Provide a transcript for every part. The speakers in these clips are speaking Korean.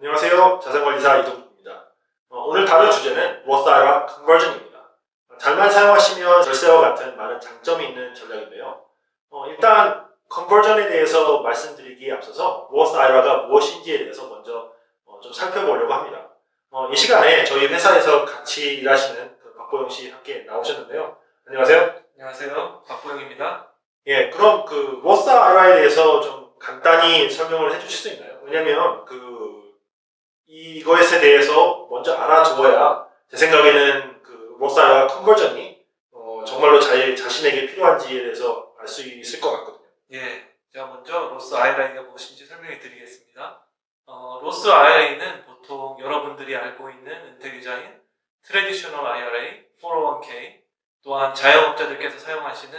안녕하세요. 자산관리사 이동국입니다. 오늘 다룰 주제는 로스 IRA 컨버전입니다. 잘만 사용하시면 절세와 같은 많은 장점이 있는 전략인데요. 일단 컨버전에 대해서 말씀드리기에 앞서서 로스 IRA가 무엇인지에 대해서 먼저 좀 살펴보려고 합니다. 이 시간에 저희 회사에서 같이 일하시는 박보영 씨 함께 나오셨는데요. 안녕하세요. 안녕하세요. 박보영입니다. 예, 그럼 로스 IRA에 대해서 좀 간단히 설명을 해주실 수 있나요? 왜냐면 이것에 대해서 먼저 알아두어야 제 생각에는 로스 IRA 컨버전이 정말로 자신에게 필요한지에 대해서 알 수 있을 것 같거든요. 예, 제가 먼저 로스 IRA가 무엇인지 설명해 드리겠습니다. 로스 IRA는 보통 여러분들이 알고 있는 은퇴계좌인 트래디셔널 IRA, 401k, 또한 자영업자들께서 사용하시는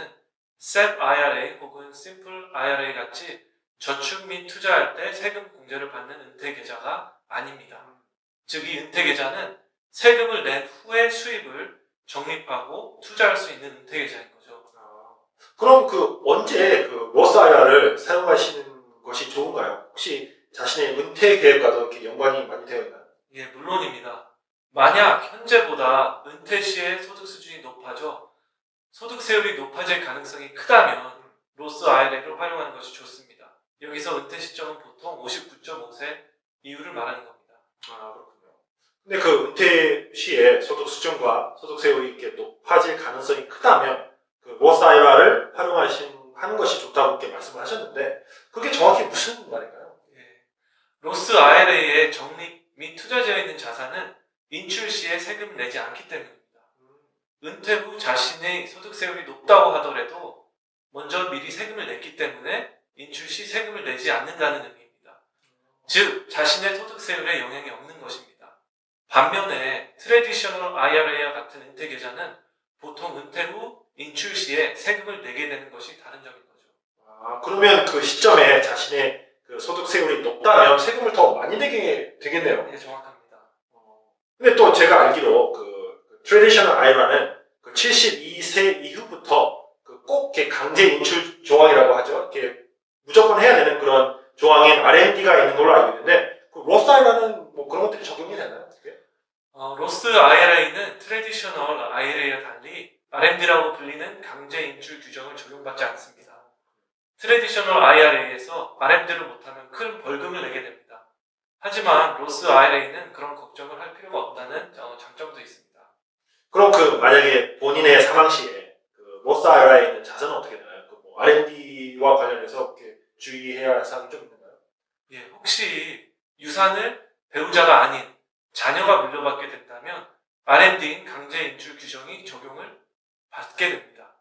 SEP IRA 혹은 심플 IRA 같이 저축 및 투자할 때 세금 공제를 받는 은퇴계좌가 아닙니다. 즉, 이 은퇴계좌는 세금을 낸 후에 수입을 적립하고 투자할 수 있는 은퇴계좌인 거죠. 그럼 언제 로스 IRA를 사용하시는 것이 좋은가요? 혹시 자신의 은퇴 계획과도 이렇게 연관이 많이 되어 있나요? 예, 물론입니다. 만약 현재보다 은퇴 시의 소득 수준이 높아져 소득세율이 높아질 가능성이 크다면 로스 IRA를 활용하는 것이 좋습니다. 여기서 은퇴 시점은 보통 59.5세 이후를 말하는 겁니다. 아, 그렇군요. 근데 은퇴 시에 소득 수준과 소득세율이 이렇게 높아질 가능성이 크다면 로스 IRA를 하는 것이 좋다고 이렇게 말씀을 하셨는데 그게 정확히 무슨 말인가요? 예, 로스 IRA에 적립 및 투자되어 있는 자산은 인출 시에 세금을 내지 않기 때문입니다. 은퇴 후 자신의 소득세율이 높다고 하더라도 먼저 미리 세금을 냈기 때문에 인출 시 세금을 내지 않는다는 의미입니다. 즉, 자신의 소득세율에 영향이 없는 것입니다. 반면에 트래디셔널 IRA와 같은 은퇴계좌는 보통 은퇴 후 인출 시에 세금을 내게 되는 것이 다른 점인 거죠. 아, 그러면 그 시점에 자신의 소득세율이 높다면 세금을 더 많이 내게 되겠네요. 네, 정확합니다. 근데 또 제가 알기로 트래디셔널 IRA는 72세 이후부터 꼭 이렇게 강제 인출 조항이라고 하죠. 이렇게 무조건 해야 되는 그런 조항인 R&D가 있는 걸로 알고 있는데 로스 IRA는 뭐 그런 것들이 적용이 되나요? 로스 IRA는 트래디셔널 IRA와 달리 RMD라고 불리는 강제 인출 규정을 적용받지 않습니다. 트래디셔널 IRA에서 RMD를 못하면 큰 벌금을 내게 됩니다. 하지만 로스 IRA는 그런 걱정을 할 필요가 없다는 장점도 있습니다. 그럼 만약에 본인의 사망 시에 로스 IRA에 있는 자산은 어떻게 되나요? R&D와 관련해서 이렇게 주의해야 할 사항이 좀 있나요? 예, 혹시 유산을 배우자가 아닌 자녀가 물려받게 된다면 RMD인 강제 인출 규정이 적용을 받게 됩니다.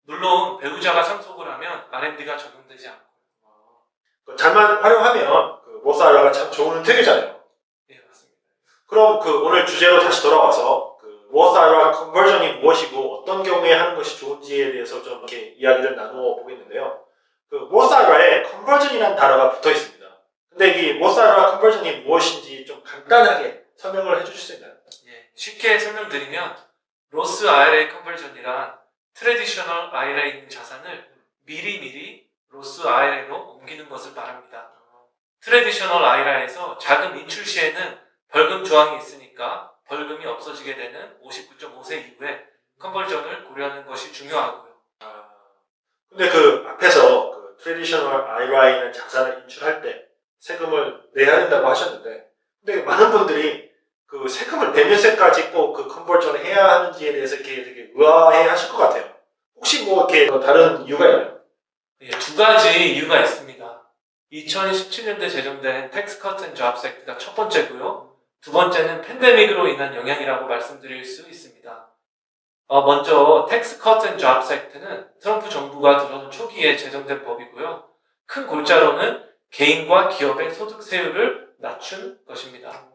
물론 배우자가 상속을 하면 RMD가 적용되지 않고요. 잘만 활용하면 로스 IRA가 참 좋은 은퇴계잖아요. 예, 맞습니다. 그럼 오늘 주제로 다시 돌아와서 로스 IRA 컨버전이 무엇이고 어떤 경우에 하는 것이 좋은지에 대해서 좀 이렇게 이야기를 나누어 보겠는데요. 로스 IRA에 컨버전이라는 단어가 붙어 있습니다. 근데 이 로스 IRA 컨버전이 무엇인지 좀 간단하게 설명을 해주실 수 있나요? 예, 쉽게 설명드리면 로스 IRA 컨버전이란 트래디셔널 IRA에 있는 자산을 미리 로스 IRA로 옮기는 것을 말합니다. 트래디셔널 IRA에서 자금 인출 시에는 벌금 조항이 있으니까 벌금이 없어지게 되는 59.5세 이후에 컨버전을 고려하는 것이 중요하고요. 근데 앞에서 트래디셔널 IRA에 있는 자산을 인출할 때 세금을 내야 된다고 하셨는데 근데 많은 분들이 세금을 내면서까지 꼭 컨버전을 해야 하는지에 대해서 이렇게 되게 의아해 하실 것 같아요. 혹시 뭐 이렇게 다른 이유가 있나요? 예, 두 가지 이유가 있습니다. 2017년도에 제정된 텍스 커트 앤 잡스 액트가 첫 번째고요. 두 번째는 팬데믹으로 인한 영향이라고 말씀드릴 수 있습니다. 먼저 텍스 커트 앤 잡스 액트는 트럼프 정부가 들어선 초기에 제정된 법이고요. 큰 골자로는 개인과 기업의 소득세율을 낮춘 것입니다.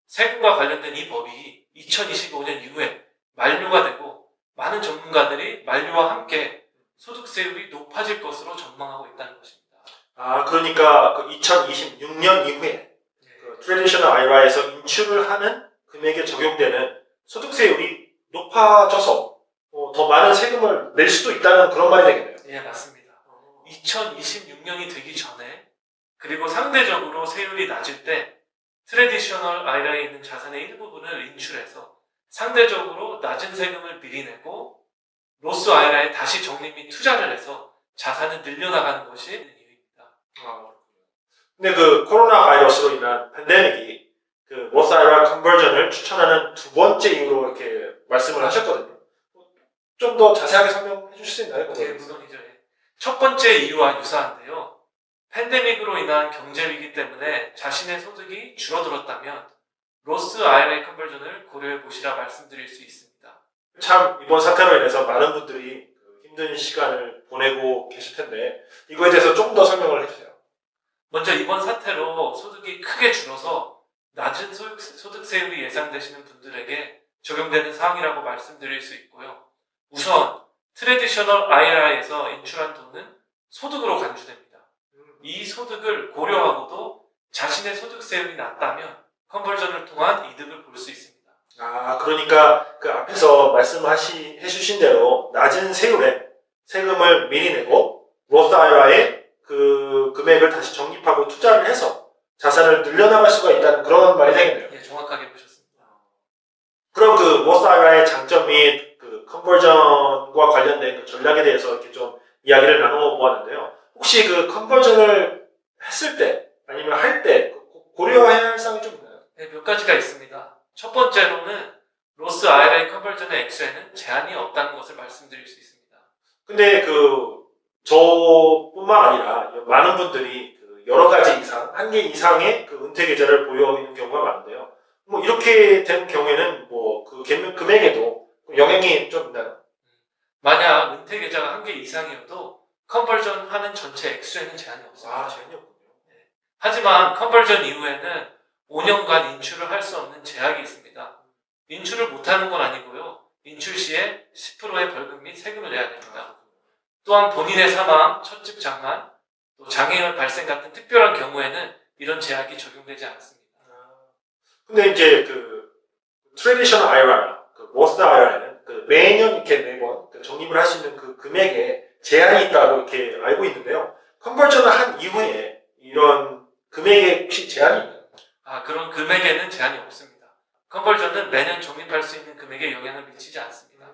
세금과 관련된 이 법이 2025년 이후에 만료가 되고 많은 전문가들이 만료와 함께 소득세율이 높아질 것으로 전망하고 있다는 것입니다. 아, 그러니까 2026년 이후에 트래디셔널 IRA에서 인출을 하는 금액에 적용되는 소득세율이 높아져서 더 많은 세금을 낼 수도 있다는 그런 말이 되겠네요. 예, 맞습니다. 2026년이 되기 전에 그리고 상대적으로 세율이 낮을 때 트래디셔널 IRA에 있는 자산의 일부분을 인출해서 상대적으로 낮은 세금을 미리 내고 로스 IRA에 다시 적립 및 투자를 해서 자산을 늘려나가는 것이 이유입니다. 근데 그 코로나 바이러스로 인한 팬데믹이 그 로스 IRA 컨버전을 추천하는 두 번째 이유로 이렇게 말씀을 하셨거든요. 좀 더 자세하게 설명해 주실 수 있나요? 네, 물론이죠. 예. 첫 번째 이유와 유사한데요. 팬데믹으로 인한 경제 위기 때문에 자신의 소득이 줄어들었다면 로스 IRA 컨버전을 고려해 보시라 말씀드릴 수 있습니다. 참 이번 사태로 인해서 많은 분들이 그 힘든 시간을 보내고 계실 텐데 이거에 대해서 좀 더 설명을 해주세요. 먼저 이번 사태로 소득이 크게 줄어서 낮은 소득세율이 예상되시는 분들에게 적용되는 사항이라고 말씀드릴 수 있고요. 우선 트래디셔널 IRA에서 인출한 돈은 소득으로 간주됩니다. 이 소득을 고려하고도 자신의 소득세율이 낮다면 컨버전을 통한 이득을 볼 수 있습니다. 그러니까 그 앞에서 해주신 대로 낮은 세율에 세금을 미리 내고 로스 IRA에 그 금액을 다시 적립하고 투자를 해서 자산을 늘려나갈 수가 있다는 그런 말이 되겠네요. 네, 정확하게 보셨습니다. 그럼 그 로스 IRA의 장점 및 그 컨버전과 관련된 그 전략에 대해서 이렇게 좀 이야기를 나눠 보았는데요. 혹시 그 컨버전을 했을 때 아니면 할 때 고려해야 할 사항이 좀 있나요? 네, 몇 가지가 있습니다. 첫 번째로는 로스 IRA 컨버전의 액수에는 제한이 없다는 것을 말씀드릴 수 있습니다. 근데 그 저뿐만 아니라 많은 분들이 그 여러 가지 이상, 한 개 이상의 그 은퇴 계좌를 보유하고 있는 경우가 많은데요. 뭐 이렇게 된 경우에는 뭐 그 금액에도 영향이 좀 있나요? 만약 은퇴 계좌가 한 개 이상이어도 컨버전 하는 전체 액수에는 제한이 없습니다. 제한이 없군요. 하지만 컨버전 이후에는 5년간 인출을 할 수 없는 제약이 있습니다. 인출을 못하는 건 아니고요. 인출 시에 10%의 벌금 및 세금을 내야 됩니다. 또한 본인의 사망, 첫집 장만, 또 장애 발생 같은 특별한 경우에는 이런 제약이 적용되지 않습니다. 근데 이제 그 트래디셔널 IRA나 그 로스 IRA는 그 매년 이렇게 매번 그 적립을 할 수 있는 그 금액에 제한이 있다고 이렇게 알고 있는데요. 컨버전을 한 이후에 이런 금액에 혹시 제한이 있나요? 그런 금액에는 제한이 없습니다. 컨버전은 매년 적립할 수 있는 금액에 영향을 미치지 않습니다.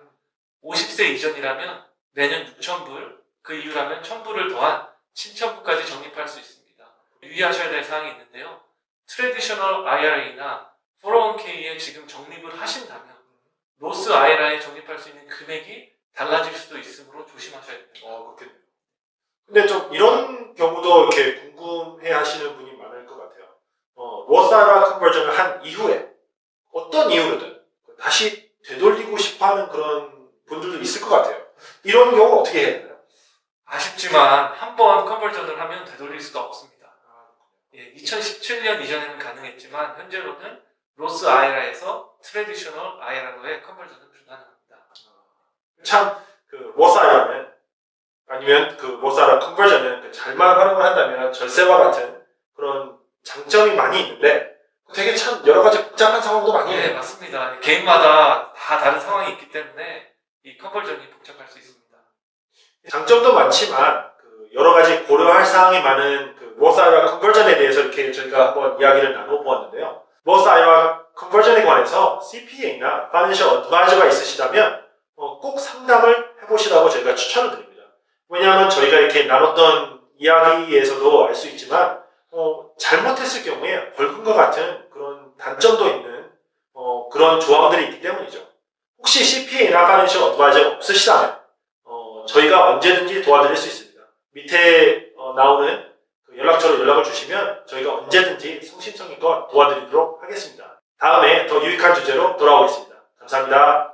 50세 이전이라면 매년 6,000불, 그 이후라면 1,000불을 더한 7,000불까지 적립할 수 있습니다. 유의하셔야 될 사항이 있는데요. 트래디셔널 IRA나 401k에 지금 적립을 하신다면 로스 IRA에 적립할 수 있는 금액이 달라질 수도 있으므로 조심하셔야 됩니다. 그렇겠네요. 근데 좀 이런 경우도 이렇게 궁금해 하시는 분이 많을 것 같아요. 로스 IRA 컨버전을 한 이후에 어떤 이유로든 다시 되돌리고 싶어 하는 그런 분들도 있을 것 같아요. 이런 경우는 어떻게 해야 되나요? 아쉽지만 한 번 컨버전을 하면 되돌릴 수가 없습니다. 2017년 이전에는 가능했지만 현재로는 로스 IRA에서 트래디셔널 IRA로의 컨버전은 불가능합니다. 참 그 로스 IRA는 아니면 그 로스 IRA 컨버전은 그 잘만 활용을 한다면 절세와 같은 그런 장점이 많이 있는데 되게 참 여러 가지 복잡한 상황도 많이 네, 있네요. 맞습니다. 개인마다 다 다른 상황이 있기 때문에 이 컨버전이 복잡할 수 있습니다. 장점도 많지만 그 여러 가지 고려할 사항이 많은 그 로스 IRA 컨버전에 대해서 이렇게 저희가 한번 이야기를 나눠보았는데요. 로스 IRA 컨버전에 관해서 CPA나 Financial Advisor가 있으시다면 꼭 상담을 해보시라고 저희가 추천을 드립니다. 왜냐하면 저희가 이렇게 나눴던 이야기에서도 알 수 있지만 잘못했을 경우에 벌금과 같은 그런 단점도 있는 그런 조항들이 있기 때문이죠. 혹시 CPA나 Financial Advisor 없으시다면 저희가 언제든지 도와드릴 수 있습니다. 밑에 나오는 그 연락처로 연락을 주시면 저희가 언제든지 성심성의껏 도와드리도록 하겠습니다. 다음에 더 유익한 주제로 돌아오겠습니다. 감사합니다.